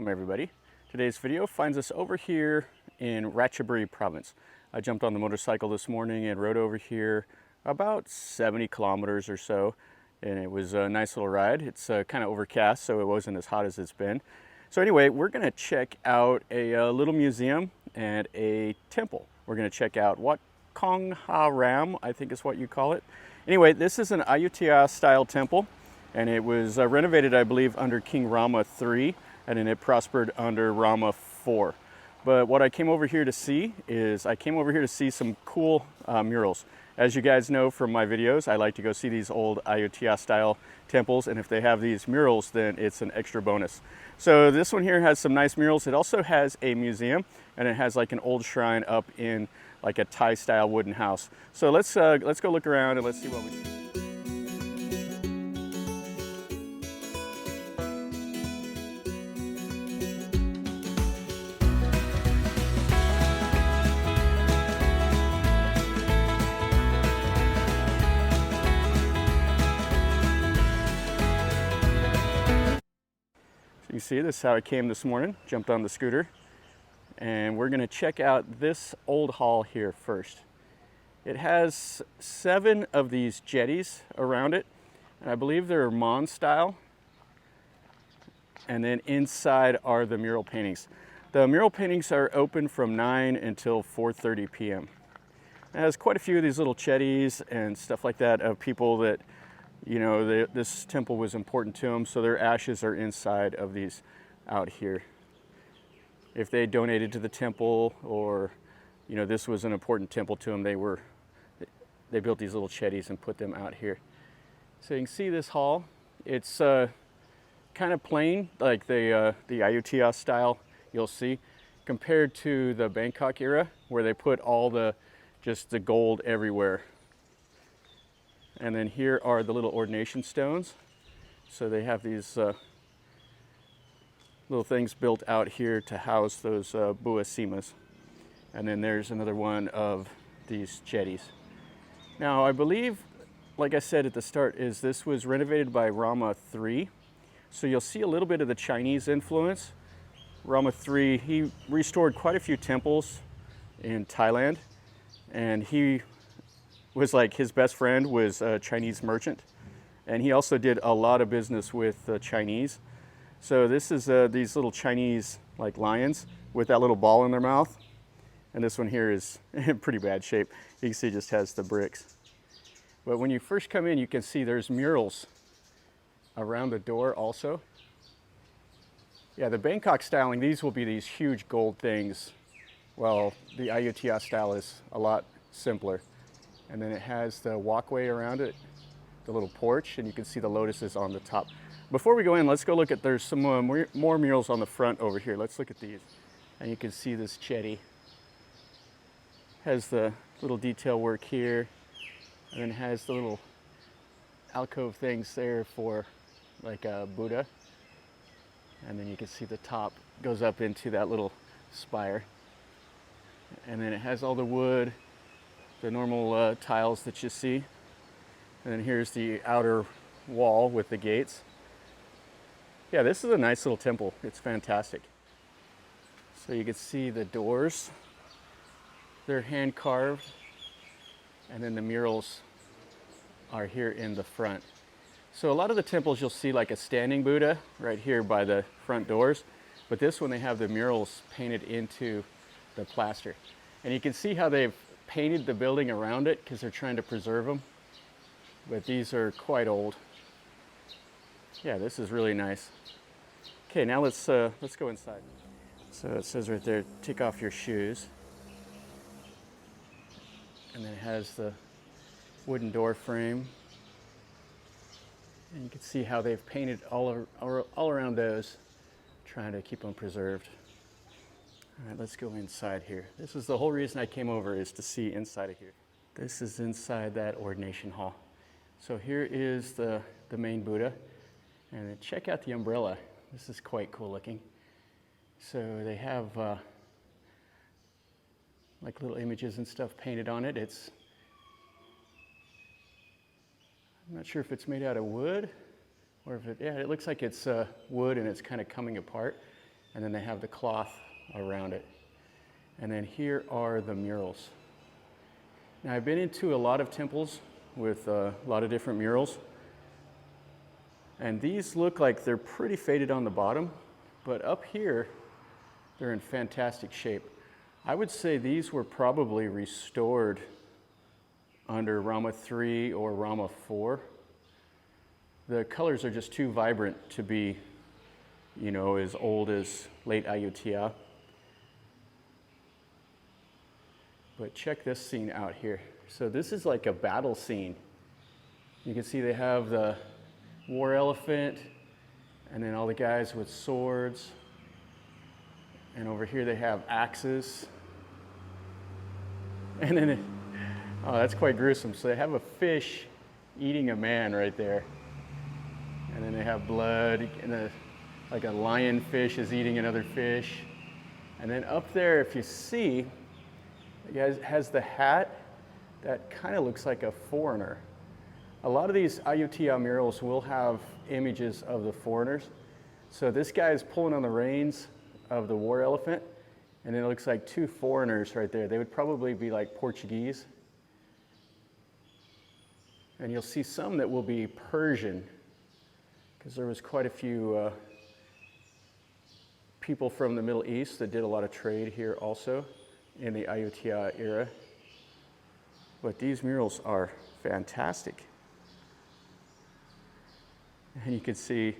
Welcome everybody. Today's video finds us over here in Ratchaburi province. I jumped on the motorcycle this morning and rode over here about 70 kilometers or so, and it was a nice little ride. It's kind of overcast, so it wasn't as hot as it's been. So anyway, we're going to check out a little museum and a temple. We're going to check out Wat Khongkharam, I think is what you call it. Anyway, this is an Ayutthaya style temple, and it was renovated, I believe, under King Rama III, and then it prospered under Rama IV. But what I came over here to see is some cool murals. As you guys know from my videos, I like to go see these old Ayutthaya style temples, and if they have these murals, then it's an extra bonus. So this one here has some nice murals. It also has a museum, and it has like an old shrine up in like a Thai style wooden house. So let's go look around and let's see what we see. You see, this is how I came this morning. Jumped on the scooter, and we're going to check out this old hall here first. It has 7 of these jetties around it, and I believe they're Mon style. And then inside are the mural paintings. The mural paintings are open from 9 until 4:30 p.m. It has quite a few of these little jetties and stuff like that of people that, you know, this temple was important to them, so their ashes are inside of these out here. If they donated to the temple, or, you know, this was an important temple to them, they built these little jetties and put them out here. So you can see this hall. It's kind of plain, like the Ayutthaya style you'll see, compared to the Bangkok era, where they put all just the gold everywhere. And then here are the little ordination stones. So they have these little things built out here to house those bua simas. And then there's another one of these jetties. Now I believe, like I said at the start, this was renovated by Rama III. So you'll see a little bit of the Chinese influence. Rama III, he restored quite a few temples in Thailand, and he was like, his best friend was a Chinese merchant, and he also did a lot of business with the Chinese. So this is these little Chinese like lions with that little ball in their mouth, and this one here is in pretty bad shape. You can see it just has the bricks. But when you first come in, you can see there's murals around the door also. Yeah, the Bangkok styling, these will be these huge gold things. Well, the Ayutthaya style is a lot simpler. And then it has the walkway around it, the little porch, and you can see the lotuses on the top. Before we go in, let's go look at, there's some more murals on the front over here. Let's look at these. And you can see this Chedi. Has the little detail work here, and then has the little alcove things there for like a Buddha. And then you can see the top goes up into that little spire. And then it has all the wood, the normal tiles that you see. And then here's the outer wall with the gates. Yeah, this is a nice little temple. It's fantastic. So you can see the doors. They're hand carved. And then the murals are here in the front. So a lot of the temples you'll see like a standing Buddha right here by the front doors. But this one, they have the murals painted into the plaster. And you can see how they've painted the building around it because they're trying to preserve them. But these are quite old. Yeah, this is really nice. Okay, now let's go inside. So it says right there, take off your shoes. And then it has the wooden door frame. And you can see how they've painted all around those, trying to keep them preserved. All right, let's go inside here. This is the whole reason I came over, is to see inside of here. This is inside that ordination hall. So here is the main Buddha. And then check out the umbrella. This is quite cool looking. So they have like little images and stuff painted on it. I'm not sure if it's made out of wood or if it looks like it's wood and it's kind of coming apart. and then they have the cloth around it. And then here are the murals. Now I've been into a lot of temples with a lot of different murals, and these look like they're pretty faded on the bottom, but up here they're in fantastic shape. I would say these were probably restored under Rama III or Rama IV. The colors are just too vibrant to be, you know, as old as late Ayutthaya. But check this scene out here. So this is like a battle scene. You can see they have the war elephant, and then all the guys with swords. And over here they have axes. And then, oh, that's quite gruesome. So they have a fish eating a man right there. And then they have blood, and like a lionfish is eating another fish. And then up there, if you see, it has the hat that kind of looks like a foreigner. A lot of these Ayutthaya murals will have images of the foreigners. So this guy is pulling on the reins of the war elephant, and it looks like two foreigners right there. They would probably be like Portuguese. And you'll see some that will be Persian, because there was quite a few people from the Middle East that did a lot of trade here also in the Ayutthaya era. But these murals are fantastic. And you can see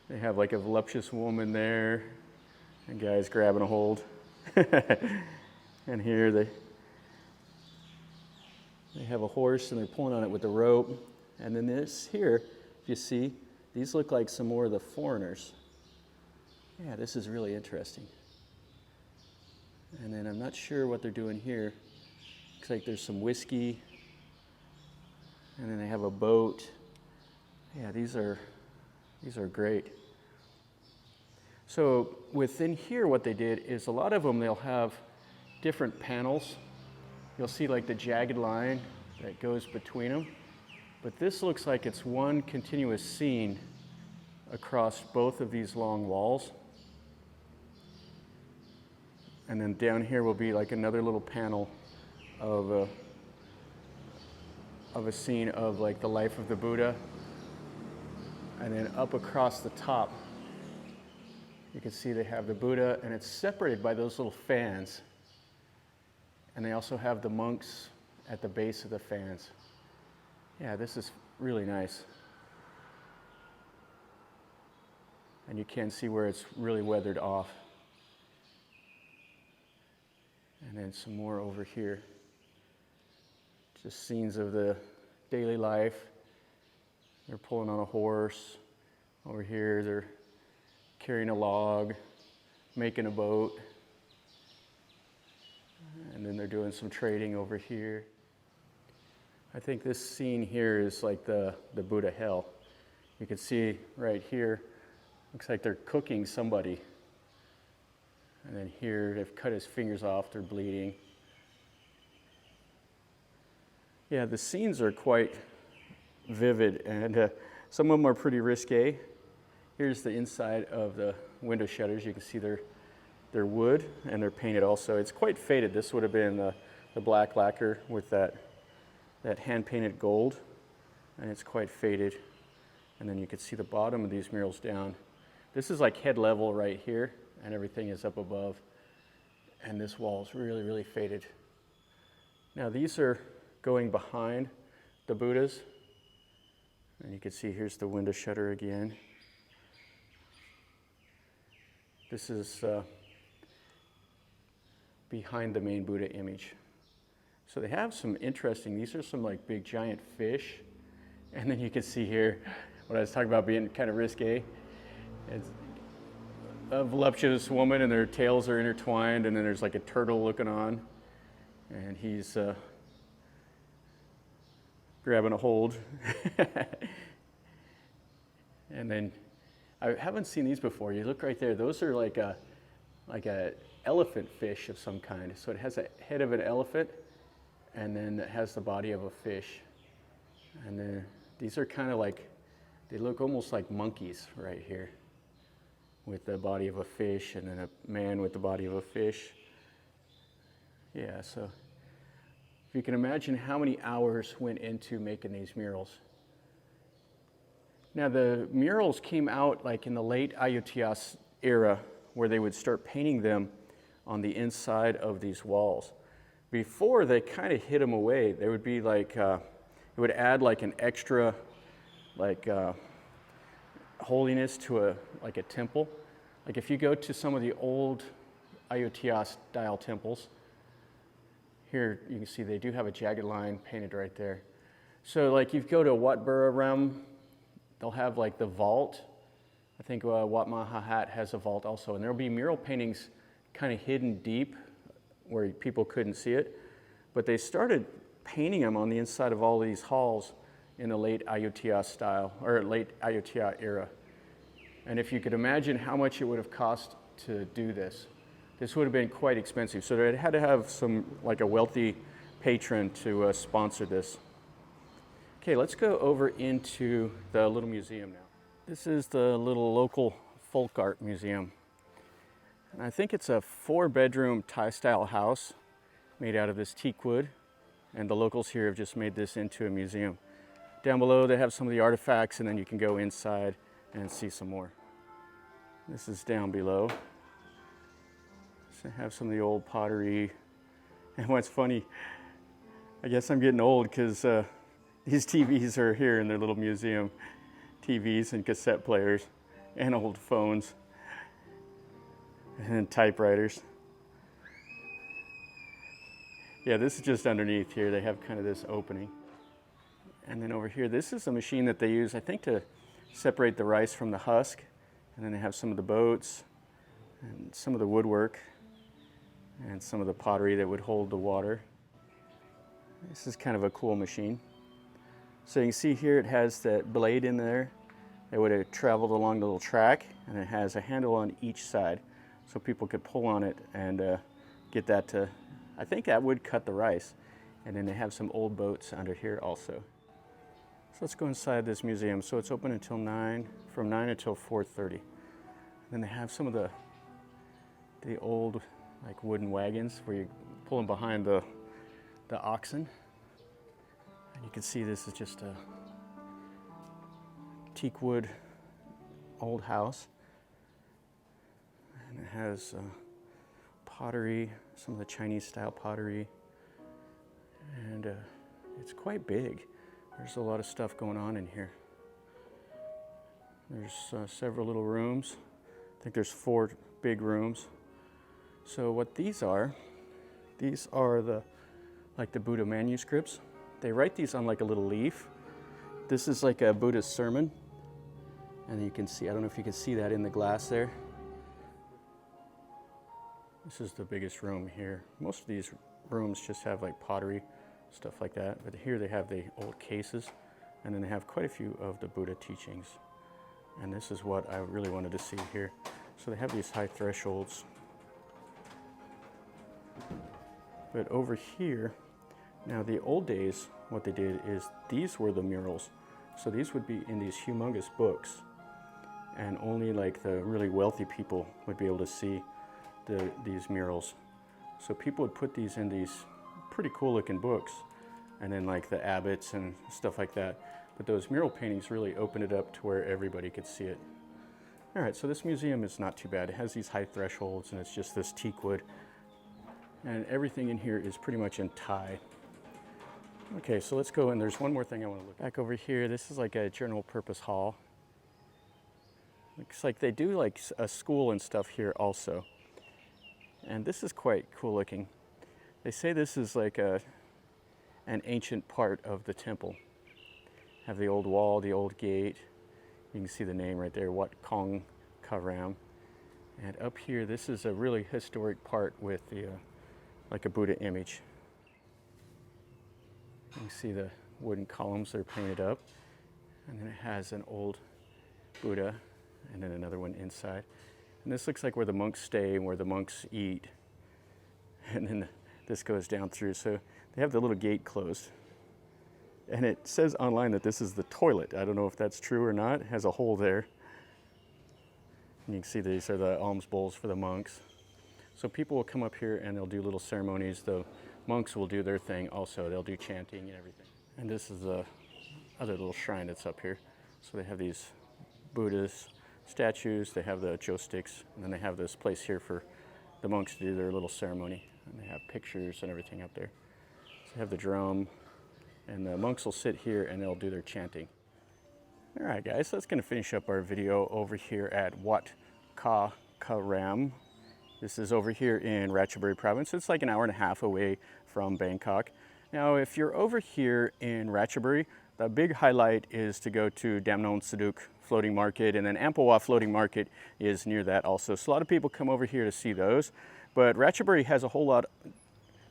they have like a voluptuous woman there, and guys grabbing a hold. And here they have a horse and they're pulling on it with the rope. And then this here, if you see, these look like some more of the foreigners. Yeah, this is really interesting. And then I'm not sure what they're doing here. Looks like there's some whiskey. And then they have a boat. Yeah, these are great. So within here, what they did is a lot of them, they'll have different panels. You'll see like the jagged line that goes between them. But this looks like it's one continuous scene across both of these long walls. And then down here will be like another little panel of a scene of like the life of the Buddha. And then up across the top, you can see they have the Buddha, and it's separated by those little fans. And they also have the monks at the base of the fans. Yeah, this is really nice. And you can see where it's really weathered off. And then some more over here. Just scenes of the daily life. They're pulling on a horse. Over here, they're carrying a log, making a boat. And then they're doing some trading over here. I think this scene here is like the Buddha hell. You can see right here, looks like they're cooking somebody. And then here, they've cut his fingers off, they're bleeding. Yeah, the scenes are quite vivid, and some of them are pretty risque. Here's the inside of the window shutters. You can see they're wood, and they're painted also. It's quite faded. This would have been the black lacquer with that hand-painted gold, and it's quite faded. And then you can see the bottom of these murals down. This is like head level right here, and everything is up above. And this wall is really, really faded. Now these are going behind the Buddhas. And you can see here's the window shutter again. This is behind the main Buddha image. So they have some interesting, these are some like big giant fish. And then you can see here, what I was talking about being kind of risque. It's a voluptuous woman and their tails are intertwined, and then there's like a turtle looking on. And he's grabbing a hold. And then, I haven't seen these before. You look right there, those are like a elephant fish of some kind. So it has a head of an elephant, and then it has the body of a fish. And then these are kind of like, they look almost like monkeys right here. with the body of a fish, and then a man with the body of a fish. Yeah, so if you can imagine how many hours went into making these murals. Now the murals came out like in the late Ayutthaya era, where they would start painting them on the inside of these walls. Before, they kind of hid them away. They would be like, it would add like an extra like holiness to a temple. Like if you go to some of the old Ayutthaya style temples, here you can see they do have a jagged line painted right there. So like you go to Wat Khongkharam, they'll have like the vault. I think Wat Mahahat has a vault also, and there'll be mural paintings kind of hidden deep where people couldn't see it. But they started painting them on the inside of all these halls in the late Ayutthaya style, or late Ayutthaya era. And if you could imagine how much it would have cost to do this, this would have been quite expensive. So they had to have some, like a wealthy patron to sponsor this. Okay, let's go over into the little museum now. This is the little local folk art museum. And I think it's a 4-bedroom Thai-style house made out of this teak wood. And the locals here have just made this into a museum. Down below they have some of the artifacts, and then you can go inside and see some more. This is down below. So they have some of the old pottery. And what's funny, I guess I'm getting old because these TVs are here in their little museum. TVs and cassette players and old phones and typewriters. Yeah, this is just underneath here. They have kind of this opening. And then over here, this is a machine that they use, I think, to separate the rice from the husk. And then they have some of the boats and some of the woodwork and some of the pottery that would hold the water. This is kind of a cool machine. So you can see here it has that blade in there. It would have traveled along the little track, and it has a handle on each side so people could pull on it and get that to, I think that would cut the rice. And then they have some old boats under here also. So let's go inside this museum. So it's open until 9, from 9 until 4:30. Then they have some of the old like wooden wagons where you pull them behind the oxen. And you can see this is just a teak wood old house. And it has pottery, some of the Chinese style pottery. And it's quite big. There's a lot of stuff going on in here. There's several little rooms. I think there's 4 big rooms. So what these are the Buddha manuscripts. They write these on like a little leaf. This is like a Buddhist sermon. And you can see, I don't know if you can see that in the glass there. This is the biggest room here. Most of these rooms just have like pottery, stuff like that. But here they have the old cases, and then they have quite a few of the Buddha teachings. And this is what I really wanted to see here. So they have these high thresholds. But over here, now the old days, what they did is these were the murals. So these would be in these humongous books. And only like the really wealthy people would be able to see these murals. So people would put these in these pretty cool looking books, and then like the abbots and stuff like that. But those mural paintings really opened it up to where everybody could see it. All right, so this museum is not too bad. It has these high thresholds, and it's just this teak wood. And everything in here is pretty much in Thai. Okay, so let's go, and there's one more thing I want to look at. Back over here, this is like a general purpose hall. Looks like they do like a school and stuff here also. And this is quite cool looking. They say this is like an ancient part of the temple. Have the old wall, the old gate. You can see the name right there, Wat Khongkharam. And up here, this is a really historic part with the like a Buddha image. You can see the wooden columns that are painted up. And then it has an old Buddha, and then another one inside. And this looks like where the monks stay and where the monks eat. And then this goes down through. So they have the little gate closed. And it says online that this is the toilet. I don't know if that's true or not. It has a hole there. And you can see these are the alms bowls for the monks. So people will come up here and they'll do little ceremonies. The monks will do their thing also. They'll do chanting and everything. And this is the other little shrine that's up here. So they have these Buddhist statues, they have the joysticks, and then they have this place here for the monks to do their little ceremony. And they have pictures and everything up there. So they have the drum, and the monks will sit here and they'll do their chanting. All right, guys, so that's going to finish up our video over here at Wat Khongkharam. This is over here in Ratchaburi province. It's like an hour and a half away from Bangkok. Now, if you're over here in Ratchaburi, the big highlight is to go to Damnon Saduk floating market, and then Ampawah floating market is near that also. So a lot of people come over here to see those, but Ratchaburi has a whole lot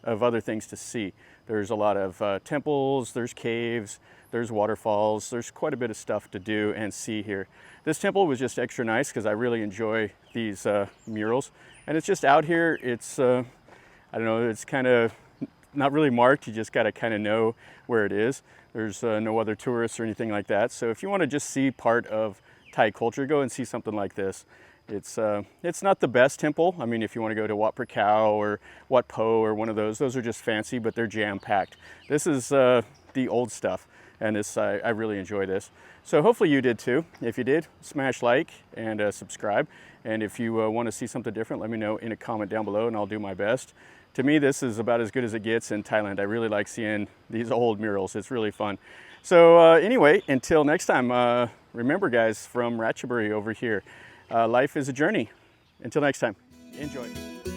of other things to see. There's a lot of temples, there's caves, there's waterfalls, there's quite a bit of stuff to do and see here. This temple was just extra nice because I really enjoy these murals. And it's just out here, it's, I don't know, it's kind of not really marked, you just got to kind of know where it is. There's no other tourists or anything like that. So if you want to just see part of Thai culture, go and see something like this. It's not the best temple. I mean, if you want to go to Wat Khongkharam or Wat Po or one of those are just fancy, but they're jam-packed. This is the old stuff, and this I really enjoy this. So hopefully you did too. If you did, smash like and subscribe. And if you want to see something different, let me know in a comment down below and I'll do my best. To me, this is about as good as it gets in Thailand. I really like seeing these old murals. It's really fun. So anyway, until next time, remember guys, from Ratchaburi over here, life is a journey. Until next time, enjoy.